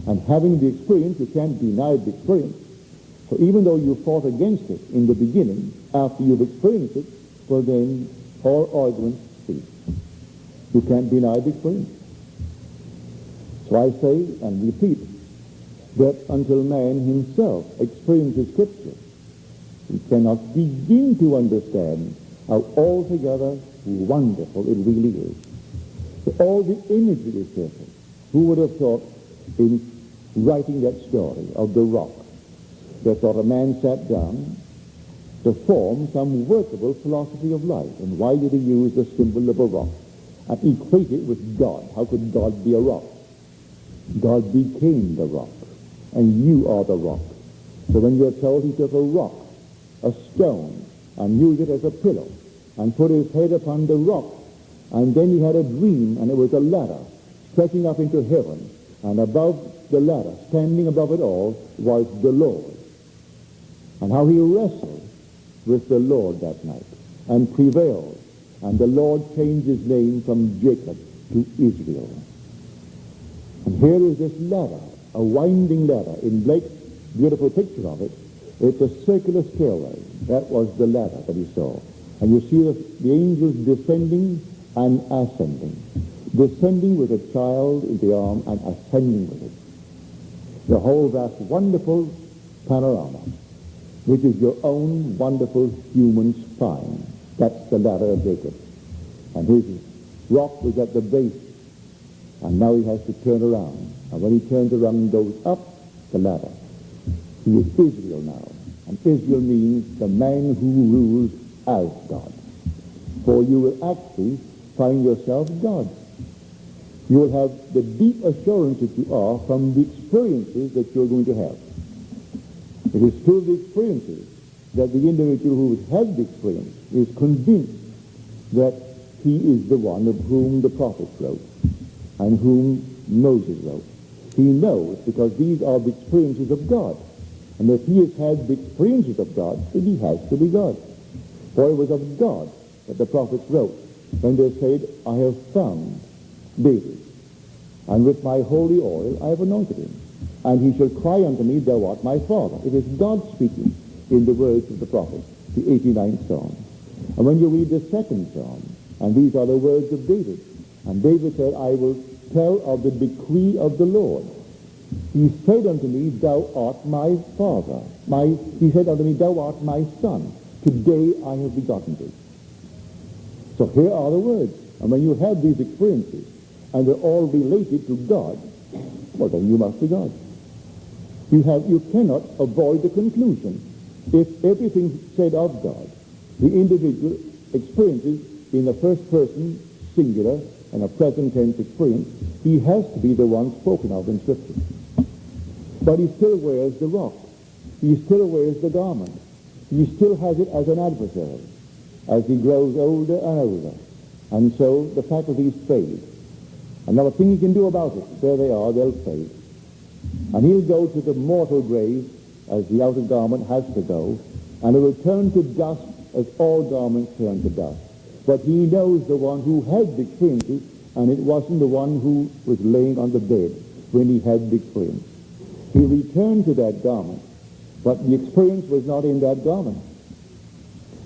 And having the experience, you can't deny the experience. So even though you fought against it in the beginning, after you've experienced it, well then all arguments cease. You can't deny the experience. So I say and repeat that until man himself experiences Scripture, he cannot begin to understand how altogether wonderful it really is. So all the imagery is careful. Who would have thought in writing that story of the rock, that thought a man sat down to form some workable philosophy of life? And why did he use the symbol of a rock and equate it with God? How could God be a rock? God became the rock, and you are the rock. So when you're told he took a rock, a stone, and used it as a pillow, and put his head upon the rock, and then he had a dream, and it was a ladder stretching up into heaven, and above the ladder, standing above it all, was the Lord. And how he wrestled with the Lord that night, and prevailed, and the Lord changed his name from Jacob to Israel. And here is this ladder, a winding ladder. In Blake's beautiful picture of it, it's a circular stairway. That was the ladder that he saw. And you see the angels descending and ascending. Descending with a child in the arm and ascending with it. The whole vast wonderful panorama, which is your own wonderful human spine. That's the ladder of Jacob. And his rock was at the base. And now he has to turn around. And when he turns around and goes up the ladder, he is Israel now. And Israel means the man who rules as God. For you will actually find yourself God. You will have the deep assurance that you are from the experiences that you're going to have. It is through the experiences that the individual who has had the experience is convinced that he is the one of whom the prophets wrote and whom Moses wrote. He knows because these are the experiences of God. And if he has had the experiences of God, then he has to be God. For it was of God that the prophets wrote when they said, I have found David, and with my holy oil I have anointed him, and he shall cry unto me, thou art my father. It is God speaking in the words of the prophet, the 89th Psalm. And when you read the 2nd Psalm, and these are the words of David, and David said, I will tell of the decree of the Lord. He said unto me, thou art my father. He said unto me, thou art my son. Today I have begotten thee. So here are the words. And when you have these experiences, and they're all related to God, well, then you must be God. You cannot avoid the conclusion. If everything said of God, the individual experiences in the first person, singular, and a present tense experience, he has to be the one spoken of in Scripture. But he still wears the rock. He still wears the garment. He still has it as an adversary as he grows older and older. And so the faculties fade. And not a thing he can do about it. There they are, they'll fade. And he'll go to the mortal grave as the outer garment has to go, and it will turn to dust as all garments turn to dust. But he knows the one who had the experiences, and it wasn't the one who was laying on the bed when he had the experience. He returned to that garment, but the experience was not in that garment.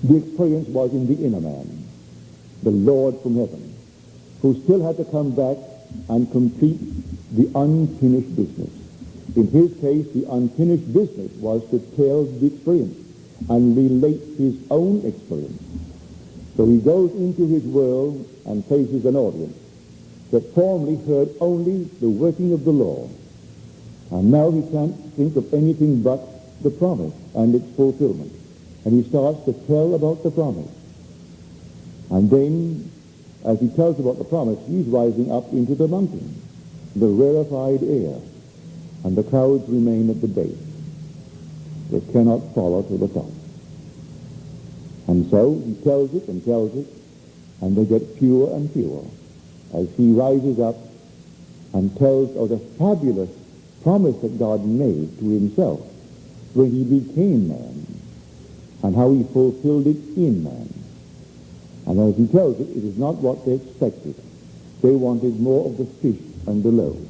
The experience was in the inner man, the Lord from heaven, who still had to come back and complete the unfinished business. In his case, the unfinished business was to tell the experience and relate his own experience. So he goes into his world and faces an audience that formerly heard only the working of the law. And now he can't think of anything but the promise and its fulfillment. And he starts to tell about the promise. And then, as he tells about the promise, he's rising up into the mountain, the rarefied air, and the crowds remain at the base. They cannot follow to the top. And so he tells it, and they get fewer and fewer as he rises up and tells of the fabulous promise that God made to himself when he became man, and how he fulfilled it in man. And as he tells it, it is not what they expected. They wanted more of the fish and the loaves.